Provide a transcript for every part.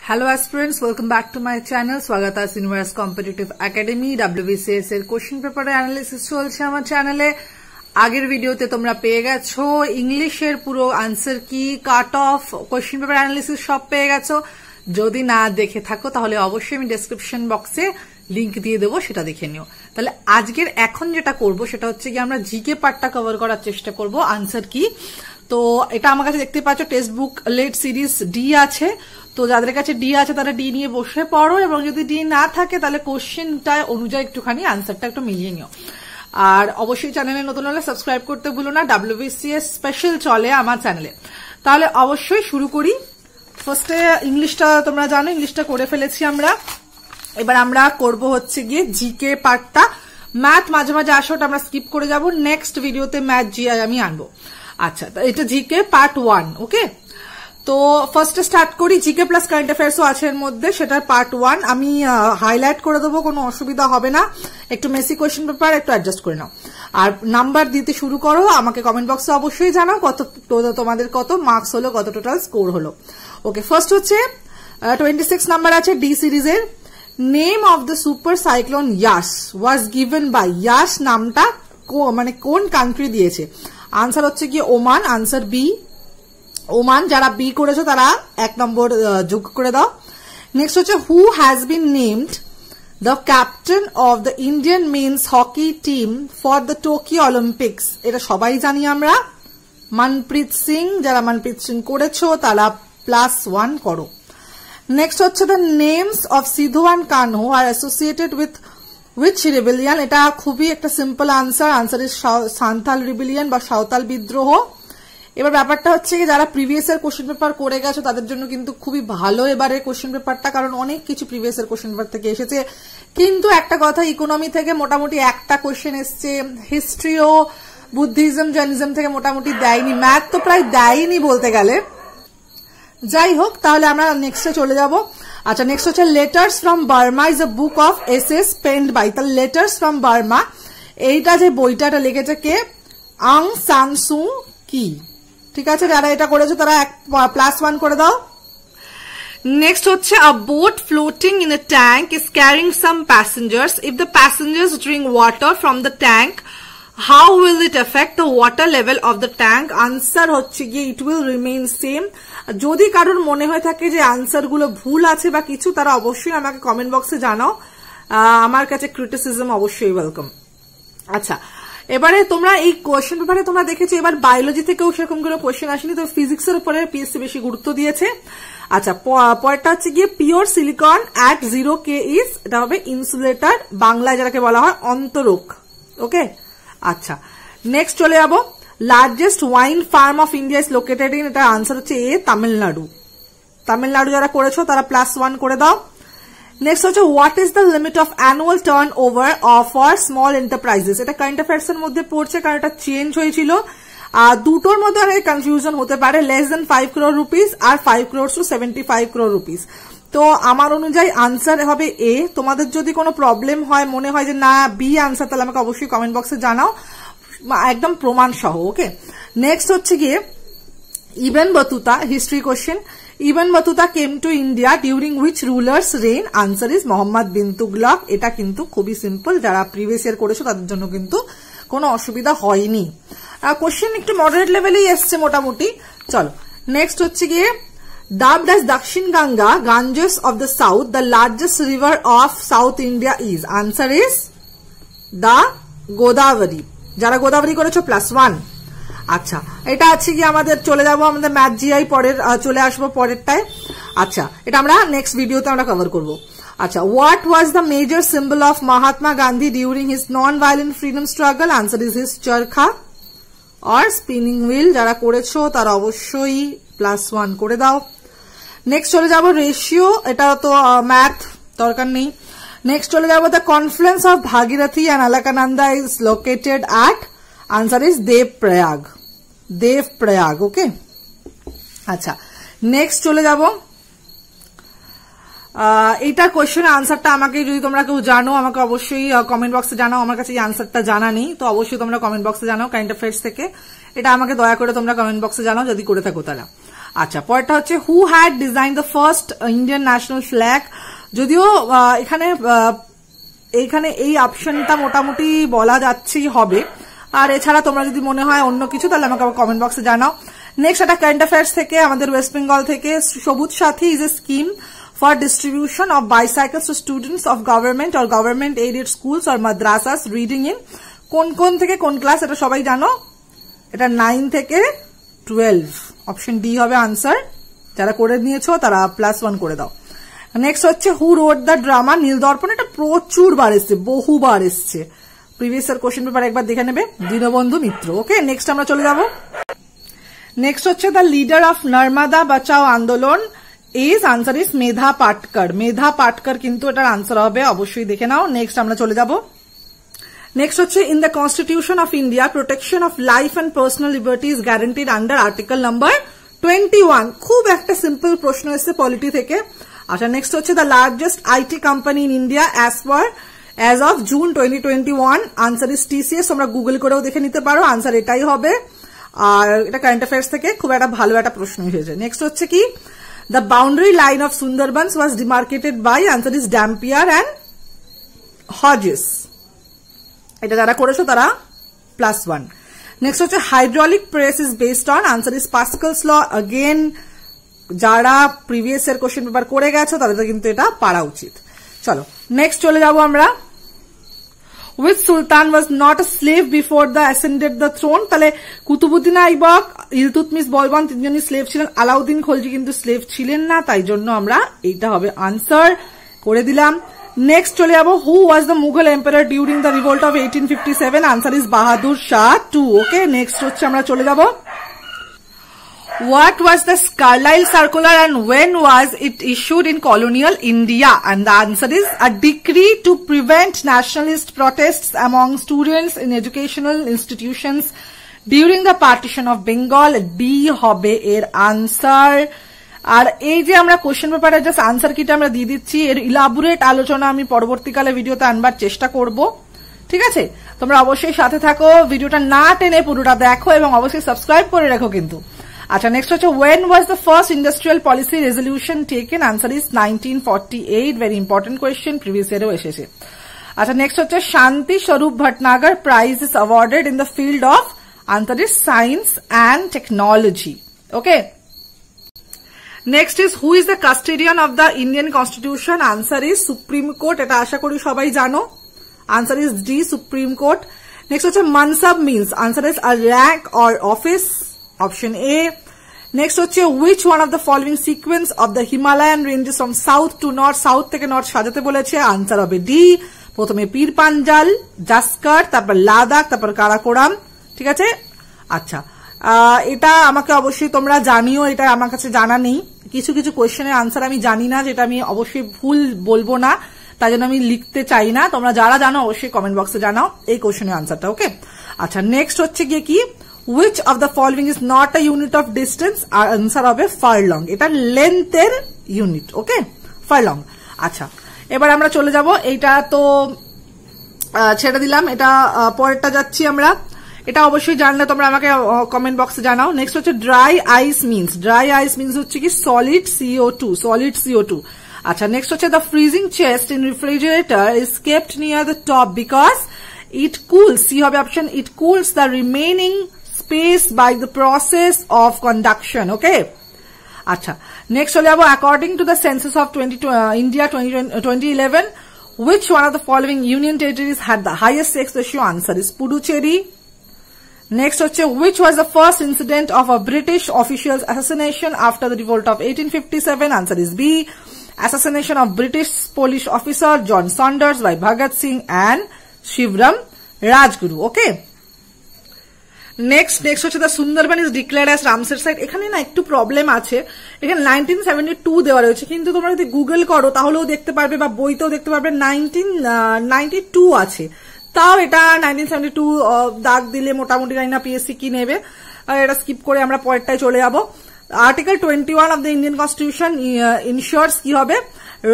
Hello aspirants, welcome back to my channel. स्वागत है universe competitive academy WBCS এর question paper analysis চলছে আমার চ্যানেলে। আগের ভিডিওতে তোমরা পেয়ে গেছো ইংলিশের পুরো আনসার কি, cut off, question paper analysis সব পেয়ে গেছো। যদি না দেখে থাকো তাহলে অবশ্যই আমি ডেসক্রিপশন বক্সে লিংক দিয়ে দেবো, সেটা দেখে নিও। তাহলে আজকের এখন যেটা করব সেটা হচ্ছে কি আমরা জিকে পার্টটা কভার করার চেষ্টা করব, আনসার কি। তো এটা আমার কাছে দেখতে পাচ্ছ টেক্সট বুক লেট সিরিজ ডি আছে, তো যাদের কাছে ডি আছে তারা ডি নিয়ে বসে পড়ো, এবং যদি ডি না থাকে তাহলে কোশ্চেনটা অনুযায়ী একটুখানি আনসারটা একটু মিলিয়ে নিও। আর অবশ্যই চ্যানেলে নতুন হলে সাবস্ক্রাইব করতে ভুলো না, WBCS স্পেশাল চলে আমার চ্যানেলে। তাহলে অবশ্যই শুরু করি। ফার্স্টে ইংলিশটা তোমরা জানো, ইংলিশটা করে ফেলেছি আমরা। এবার আমরা করব হচ্ছে গিয়ে জিকে পার্টটা। ম্যাথ মাঝে মাঝে আসো, ওটা আমরা স্কিপ করে যাব, নেক্সট ভিডিওতে ম্যাথ জিআই আমি আনবো। আচ্ছা, এটা জিকে পার্ট 1। ওকে, তো ফার্স্টে স্টার্ট করি। জিকে প্লাস কারেন্ট অ্যাফেয়ার্সও আছে এর মধ্যে, সেটার পার্ট 1 আমি হাইলাইট করে দেবো, কোনো অসুবিধা হবে না। একটু মেসি কোয়েশ্চেন পেপার একটু অ্যাডজাস্ট করে নাও। আর নাম্বার দিতে শুরু করো, আমাকে কমেন্ট বক্সে অবশ্যই জানাও কত তোমাদের কত মার্কস হলো, কত টোটাল স্কোর হলো। ওকে, ফার্স্ট হচ্ছে 26 নাম্বার আছে ডি সিরিজের। Name of the super cyclone Yaas was given by. Yaas নামটা মানে কোন কান্ট্রি দিয়েছে? আনসার হচ্ছে কি ওমান, আনসার বি ওমান। যারা বি করেছো তারা 1 নম্বর যোগ করে দাও। নেক্সট হচ্ছে who has been named the captain of the Indian men's hockey team for the Tokyo Olympics. এটা সবাই জানি আমরা, মনপ্রীত সিং। যারা মনপ্রীত সিং করেছো তারা +1 করো। নেক্সট হচ্ছে the names of Sidhu and Kanhu are associated with which rebellion. এটা খুবই একটা simple answer, answer is Santhal rebellion বা সাঁওতাল বিদ্রোহ। এবার ব্যাপারটা হচ্ছে কি যারা প্রিভিয়াস এর কোশ্চেন পেপার করে গেছো তাদের জন্য কিন্তু খুবই ভালো এবারে কোশ্চেন পেপারটা, কারণ অনেক কিছু প্রিভিয়াস এর কোশ্চেন পেপার থেকে এসেছে। কিন্তু একটা কথা, ইকোনমি থেকে মোটামুটি একটা কোশ্চেন এসছে, হিস্ট্রিও বুদ্ধিজম জৈনিজম থেকে মোটামুটি দেয়নি, ম্যাথ তো প্রায় দেয়নি বলতে গেলে। যাই হোক, তাহলে আমরা নেক্সটে চলে যাব। আচ্ছা, নেক্সট হচ্ছে letters from Burma is a book of essays penned by. তাহলে লেটার্স ফ্রম বার্মা এইটা যে বইটা লিখেছে কে? আং সান সু কি। ঠিক আছে, যারা এটা করেছো তারা +1 করে দাও। নেক্সট হচ্ছে আ boat floating in a tank is carrying some passengers. If the passengers drink water from the tank, how will it affect the water level of the tank? Answer হচ্ছে গিয়ে it will remain same. যদি কারোর মনে হয়ে থাকে যে answer গুলো ভুল আছে বা কিছু, তারা অবশ্যই আমাকে কমেন্ট বক্সে জানাও। আমার কাছে ক্রিটিসিজম অবশ্যই ওয়েলকাম। আচ্ছা, এবারে তোমরা এই কোয়েশ্চেন পেপারে তোমরা দেখেছো এবার বায়োলজি থেকেও সেরকম কোনো কোয়েশ্চেন আসেনি, তো ফিজিক্স এর উপরে পিএসসি বেশি গুরুত্ব দিয়েছে। আচ্ছা, পরেরটা হচ্ছে গিয়ে pure silicon at 0 K is, এটা হবে ইনসুলেটর, বাংলায় যাকে বলা হয় অন্তরক। ওকে, আচ্ছা, নেক্সট চলে যাবো। Largest wine farm of India is located in, এটা আনসার হচ্ছে এ তামিলনাড়ু। তামিলনাড়ু যারা করেছো তারা +1 করে দাও। নেক্সট হচ্ছে what is the limit of annual turn over for small enterprises. এটা কারেন্ট অ্যাফেয়ার্স এর মধ্যে পড়ছে, কারণ এটা চেঞ্জ হয়েছিল। দুটোর মধ্যে অনেক কনফিউশন হতে পারে, <5 crore rupees R 5 crores to 75 crore rupees। তো আমার অনুযায়ী আনসার হবে এ। তোমাদের যদি কোনো প্রবলেম হয়, মনে হয় যে না বি আনসার, তাহলে আমাকে অবশ্যই কমেন্ট বক্সে জানাও একদম প্রমাণ সহ। ওকে, নেক্সট হচ্ছে গিয়ে Ibn Battuta, history question. Ibn Battuta came to India during which ruler's reign? Answer is Muhammad bin Tughlaq. এটা কিন্তু খুবই সিম্পল, যারা প্রিভিয়াস ইয়ার করেছো তাদের জন্য কিন্তু কোনো অসুবিধা হয়নি। কোশ্চেন একটু মডারেট লেভেলেই এসছে মোটামুটি। চলো, নেক্সট হচ্ছে গিয়ে dubbed as Dakshin Ganga, Ganges of the South, the largest river of South India is. Answer is the Godavari. যারা গোদাবরী করেছো +1। আচ্ছা, এটা আছে কি আমাদের, চলে যাবো আমাদের ম্যাথ জিআই পরের, চলে আসবো পরেরটায়। আচ্ছা, এটা আমরা নেক্সট ভিডিওতে আমরা কভার করবো। আচ্ছা, what was the major symbol of Mahatma Gandhi during his non violent freedom struggle? Answer is his charkha আর স্পিনিং হুইল। যারা করেছো তারা অবশ্যই +1 করে দাও। নেক্সট চলে যাবো রেশিও, এটা তো ম্যাথ দরকার নেই। নেক্সট চলে যাবো the confluence of Bhagirathi and Alaknanda is located at? Answer is Devprayag, Devprayag. Okay, আচ্ছা, নেক্সট চলে যাবো। এইটা কোয়েশ্চেন আনসারটা আমাকে যদি তোমরা কেউ জানো আমাকে অবশ্যই কমেন্ট বক্সে জানাও। আমার কাছে এই আনসারটা জানা নেই, তো অবশ্যই তোমরা কমেন্ট বক্সে জানাও কারেন্ট অ্যাফেয়ার্স থেকে। এটা আমাকে দয়া করে তোমরা কমেন্ট বক্সে জানাও যদি করে থাকো তারা। আচ্ছা, পরেরটা হচ্ছে who had design the first Indian national flag. যদিও এখানে এই অপশনটা মোটামুটি বলা যাচ্ছেই হবে, আর এছাড়া তোমরা যদি মনে হয় অন্য কিছু তাহলে আমাকে কমেন্ট বক্সে জানাও। নেক্সট একটা কারেন্ট অ্যাফেয়ার্স থেকে, আমাদের ওয়েস্ট বেঙ্গল থেকে, সবুজ সাথী is a scheme for distribution of bicycles to students of government or government aided schools or madrasas reading in কোন থেকে কোন ক্লাস, এটা সবাই জানো, এটা 9 থেকে 12, অপশন ডি হবে আনসার। যারা করে নিয়েছো তারা +1 করে দাও। নেক্সট হচ্ছে who wrote the drama Nildarpan, এটা প্রচুর বার এসছে, বহুবার এসছে, প্রিভিয়াস ইয়ার কোশ্চেন পেপার একবার দেখে নেবে, দীনবন্ধু মিত্র। ওকে, নেক্সট আমরা চলে যাব। নেক্সট হচ্ছে দ্য লিডার অফ নর্মদা বাঁচাও আন্দোলন আনসার ইজ মেধা পাটকর। মেধা পাটকর কিন্তু এটার আনসার হবে, অবশ্যই দেখে নাও। নেক্সট আমরা চলে যাব। নেক্সট হচ্ছে in the constitution of India protection of life and personal liberty is guaranteed under article number 21। খুব একটা সিম্পল প্রশ্ন এসছে পলিটি থেকে। আচ্ছা, নেক্সট হচ্ছে the largest IT company in India as of June 2021, answer is TCS. তোমরা Google করেও দেখে নিতে পারো, আনসার এটাই হবে। আর এটা কারেন্ট অ্যাফেয়ার্স থেকে খুব একটা ভালো একটা প্রশ্ন এসেছে। নেক্সট হচ্ছে কি the boundary line of Sundarbans was demarcated by, answer is Dampier and Hodges. এটা যারা করেছো তারা +1। নেক্সট হচ্ছে hydraulic press is based on, answer is Pascal's law. again যারা প্রিভিয়াস ইয়ার কোশ্চেন পেপার করে গেছো তাদের কিন্তু এটা পারা উচিত। চলো নেক্সট চলে যাব আমরা। Which sultan was not a slave before the ascended the throne? তাহলে কুতুবুদ্দিন আইবক, ইলতুৎমিশ বলবান তিনজনই স্লেভ ছিলেন, আলাউদ্দিন খলজি কিন্তু স্লেভ ছিলেন না, তাই জন্য আমরা এইটা হবে আনসার করে দিলাম। নেক্সট চলে যাবো, who was the Mughal emperor during the revolt of 1857, answer is Bahadur Shah 2। Okay, next হচ্ছে আমরা চলে যাব। What was the Carlisle Circular and when was it issued in colonial India? And the answer is a decree to prevent nationalist protests among students in educational institutions during the partition of Bengal. D hobe er answer. আর এই যে আমরা question পেপারে just answer কিটা আমরা দিয়ে দিচ্ছি, এর elaborate আলোচনা আমি পরবর্তীকালে ভিডিওতে আনবার চেষ্টা করব। ঠিক আছে, তোমরা অবশ্যই সাথে থাকো, ভিডিওটা না টেনে পুরোটা দেখো এবং অবশ্যই সাবস্ক্রাইব করে রাখো কিন্তু। আচ্ছা, নেক্সট হচ্ছে when was the first industrial policy resolution taken? Answer is 1948. Very important question, previous year এসেছে। আচ্ছা, নেক্সট হচ্ছে শান্তি স্বরূপ ভটনাগর prize is awarded in the field of, answer is science and technology. Okay. Next is who is the custodian of the Indian Constitution? Answer is Supreme Court. এটা আশা করি সবাই জানো, answer is D, Supreme Court. Next হচ্ছে mansab means, answer is a rank or office, option A. Next হচ্ছে which one of the following sequence of the Himalayan ranges from south to north, south থেকে north সাজাতে বলেছে, answer হবে D. প্রথমে পীর পাঞ্জাল, জাস্কার, তারপর লাদাখ, তারপর কারাকোরাম। ঠিক আছে, আচ্ছা এটা আমাকে অবশ্যই তোমরা জানিও, এটা আমার কাছে জানা নেই, কিছু কিছু কোয়েশ্চেনের আনসার আমি জানি না, যেটা আমি অবশ্যই ভুল বলবো না, তাই জন্য আমি লিখতে চাই না। তোমরা যারা জানো অবশ্যই কমেন্ট বক্সে জানাও এই কোয়েশ্চেনের আনসারটা। ওকে, আচ্ছা নেক্সট হচ্ছে গিয়ে কি which of the following is not a unit of distance? Answer হবে ফারলং, এটা লেন্থের ইউনিট। ওকে, ফারলং। আচ্ছা, এবার আমরা চলে যাব, এইটা তো ছেড়ে দিলাম, এটা পরেরটা যাচ্ছি আমরা। এটা অবশ্যই জানলে তোমরা আমাকে কমেন্ট বক্সে জানাও। নেক্সট হচ্ছে dry ice means, dry ice means হচ্ছে কি সলিড CO2, সলিড CO2। আচ্ছা, নেক্সট হচ্ছে the freezing chest in refrigerator is kept near the top because it cools, C হবে option, it cools the remaining space by the process of conduction. Okay, acha next chole jabo, according to the census of India 2011, which one of the following union territories had the highest sex ratio? Answer is Puducherry. Next hoche which was the first incident of a British official's assassination after the revolt of 1857? Answer is B, assassination of British Polish officer John Saunders by Bhagat Singh and Shivram Rajguru. Okay, next হচ্ছে the Sundarban is declared as Ramsar site. এখানে না একটু problem আছে, এখানে 1972 দেওয়া রয়েছে, কিন্তু তোমরা যদি গুগল করো তাহলেও দেখতে পারবে বা বইতেও দেখতে পারবে 1992 আছে, তাও এটা 1972 দাগ দিলে মোটামুটি জানি না পিএসসি কি নেবে, এটা স্কিপ করে আমরা পরেরটায় চলে যাব। Article 21 of the Indian constitution ensures কি হবে,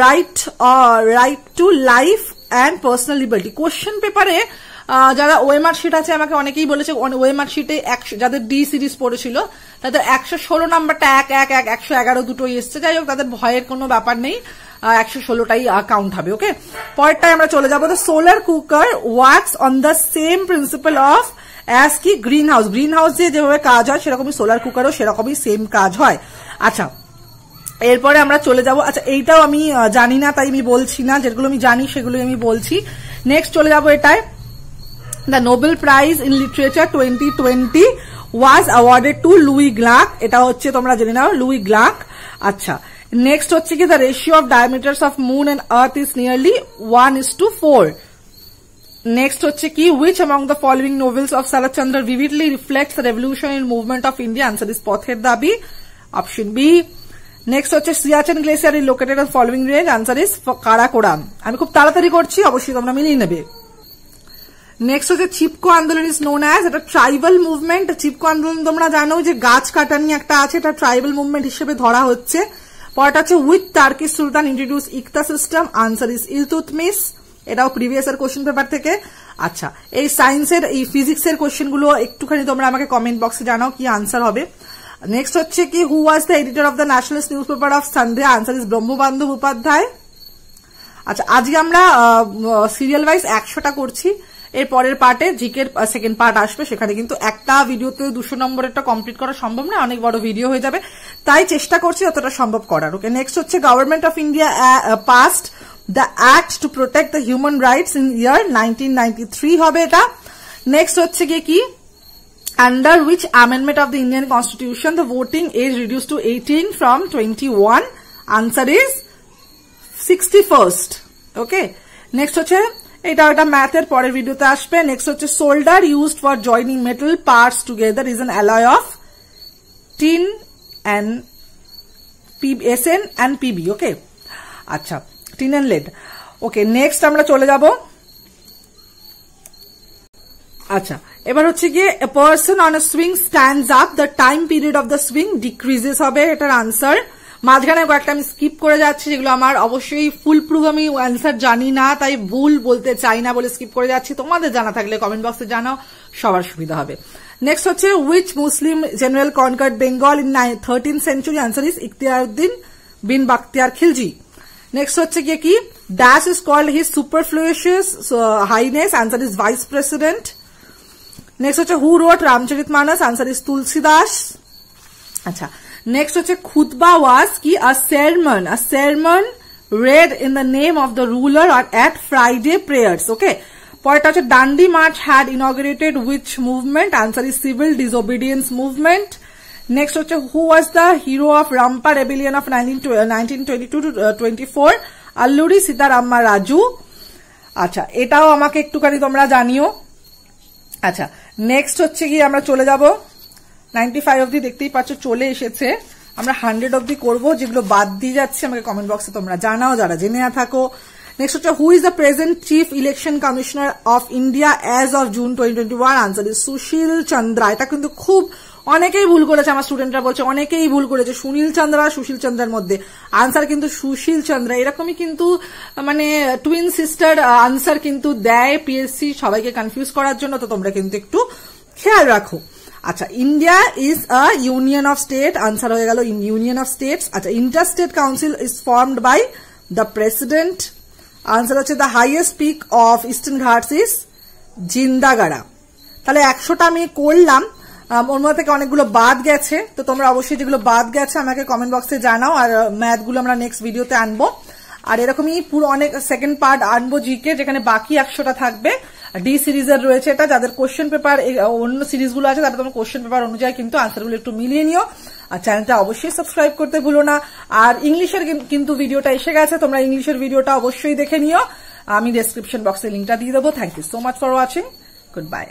right to life and personal liberty. Question পেপারে যারা ওএমআর শিট আছে আমাকে অনেকেই বলেছে ওএমআর শিটে যাদের ডি সিরিজ পড়েছিল তাদের 116 নাম্বারটা 111 দুটোই এসছে। যাই হোক, তাদের ভয়ের কোনো ব্যাপার নেই, 116টাই কাউন্ট হবে। ওকে, পরেরটাই আমরা চলে যাবো। The solar cooker works on the same principal of as কি গ্রিন হাউস। গ্রিন হাউস দিয়ে যেভাবে কাজ হয় সেরকমই সোলার কুকারও সেরকমই সেম কাজ হয়। আচ্ছা, এরপরে আমরা চলে যাব। আচ্ছা, এইটাও আমি জানি না তাই আমি বলছি না, যেগুলো আমি জানি সেগুলোই আমি বলছি। নেক্সট চলে যাবো এটায়। The Nobel prize in literature 2020 was awarded to Louise Gluck. এটা হচ্ছে তোমরা জেনে নাও, লুই গ্লাক। আচ্ছা, নেক্সট হচ্ছে কি the ratio of diameters of moon and earth is nearly 1:4। Next হচ্ছে কি which among the following novels of Sarat Chandra vividly reflects the revolutionary movement of India? Answer is পথের দাবি, option B. Next হচ্ছে Siachen glacier is located on following range. Answer is Karakoram. আমি খুব তাড়াতাড়ি করছি, অবশ্যই তোমরা মিলিয়ে নেবে। নেক্সট হচ্ছে চিপকো আন্দোলন ইজ নোন অ্যাজ, এটা ট্রাইবাল মুভমেন্ট। চিপকো আন্দোলন তোমরা জানো যে গাছ কাটা নিয়ে একটা আছে, এটা ট্রাইবাল মুভমেন্ট হিসেবে ধরা হচ্ছে। পরটা হচ্ছে with Turkish sultan introduce iqta system. Answer is Iltutmish. এটাও প্রিভিয়াস এর কোশ্চেন পেপার থেকে। আচ্ছা, এই সায়েন্সের এই ফিজিক্সের কোশ্চেন গুলো একটুখানি তোমরা আমাকে কমেন্ট বক্সে জানাও কি আনসার হবে। নেক্সট হচ্ছে কি who was the editor of the nationalist newspaper of Sunday. Answer is Brahmabandhab Upadhyay. আচ্ছা, আজকে আমরা সিরিয়াল ওয়াইজ 100টা করছি। এর পরের পার্টে জিকের সেকেন্ড পার্ট আসবে, সেখানে কিন্তু একটা ভিডিওতে 200 নম্বরেরটা কমপ্লিট করা সম্ভব না, অনেক বড় ভিডিও হয়ে যাবে, তাই চেষ্টা করছি যতটা সম্ভব করার। ওকে, নেক্সট হচ্ছে government of India passed the act to protect the human rights in year 1993 হবে এটা। নেক্সট হচ্ছে কি under which amendment of the Indian Constitution the voting age reduced to 18 from 21? Answer is 61st. Okay, next হচ্ছে এটা ম্যাথের পরের ভিডিওতে আসবে। নেক্সট হচ্ছে solder used for joining metal parts together is an alloy of tin and SN and PB. Okay, আচ্ছা, tin and lead. Okay, next আমরা চলে যাব। আচ্ছা, এবার হচ্ছে গিয়ে a person on a swing stands up, the time period of the swing decreases হবে এটার আনসার। মাঝখানে কয়েকটা আমি স্কিপ করে যাচ্ছি, যেগুলো আমার অবশ্যই ফুল প্রুফ আমি অ্যান্সার জানি না, তাই ভুল বলতে চাই না বলে স্কিপ করে যাচ্ছি। তোমাদের জানা থাকলে কমেন্ট বক্সে জানাও, সবার সুবিধা হবে। নেক্সট হচ্ছে which Muslim general conquered Bengal in 13th century? Answer is Ikhtiyaruddin bin Bakhtiar Khilji. Next হচ্ছে গিয়ে কি dash is called his superfluous highness? Answer is vice president. Next হচ্ছে who wrote Ramcharitmanas? Answer is Tulsidas. আচ্ছা, next হচ্ছে খুতবা ওয়াজ কি আ sermon read in the name of the ruler or at Friday prayers. Okay, পরেরটা হচ্ছে Dandi march had inaugurated which movement? Answer is civil disobedience movement. Next হচ্ছে who was the hero of Rampa rebellion of 1922-24? Alluri Seetharama Raju. আচ্ছা, এটাও আমাকে একটুখানি তোমরা জানিও। আচ্ছা, নেক্সট হচ্ছে কি আমরা চলে যাব 95 অব্দি, দেখতেই পাচ্ছ চলে এসেছে। আমরা 100 অব্দি করবো, যেগুলো বাদ দিয়ে যাচ্ছে আমাকে কমেন্ট বক্সে তোমরা জানাও যারা জেনে না থাকো। নেক্সট হচ্ছে who is the present chief election commissioner of India as of June 2021? Answer is Sushil Chandra. এটা কিন্তু খুব অনেকেই ভুল করেছে, আমার স্টুডেন্টরা বলছে অনেকেই ভুল করেছে সুনীল চন্দ্রা সুশীল চন্দ্রার মধ্যে। আনসার কিন্তু সুশীল চন্দ্রা। এরকমই কিন্তু মানে টুইন সিস্টার আনসার কিন্তু দেয় পিএসসি সবাইকে কনফিউজ করার জন্য, তো তোমরা কিন্তু একটু খেয়াল রাখো। আচ্ছা, India is a union of state. Answer হয়ে গেল ইউনিয়ন অফ স্টেটস। আচ্ছা, inter state council is formed by the president. Answer হচ্ছে the highest peak of eastern Ghats is Jindhagada. তাহলে 100টা আমি করলাম, ওর মধ্যে থেকে অনেকগুলো বাদ গেছে, তো তোমরা অবশ্যই যেগুলো বাদ গেছে আমাকে কমেন্ট বক্সে জানাও, আর ম্যাথগুলো আমরা নেক্সট ভিডিওতে আনবো। আর এরকমই পুরো অনেক সেকেন্ড পার্ট আনবো জিকে, যেখানে বাকি 100টা থাকবে। ডি সিরিজের রয়েছে এটা, যাদের কোশ্চেন পেপার অন্য সিরিজগুলো আছে তারা তোমার কোশ্চেন পেপার অনুযায়ী কিন্তু আনসারগুলো একটু মিলিয়ে নিও। আর চ্যানেলটা অবশ্যই সাবস্ক্রাইব করতে ভুলো না। আর ইংলিশের কিন্তু ভিডিওটা এসে গেছে, তোমরা ইংলিশের ভিডিওটা অবশ্যই দেখে নিও। আমি ডেসক্রিপশন বক্সে লিঙ্কটা দিয়ে দেবো। Thank you so much for watching. Good by.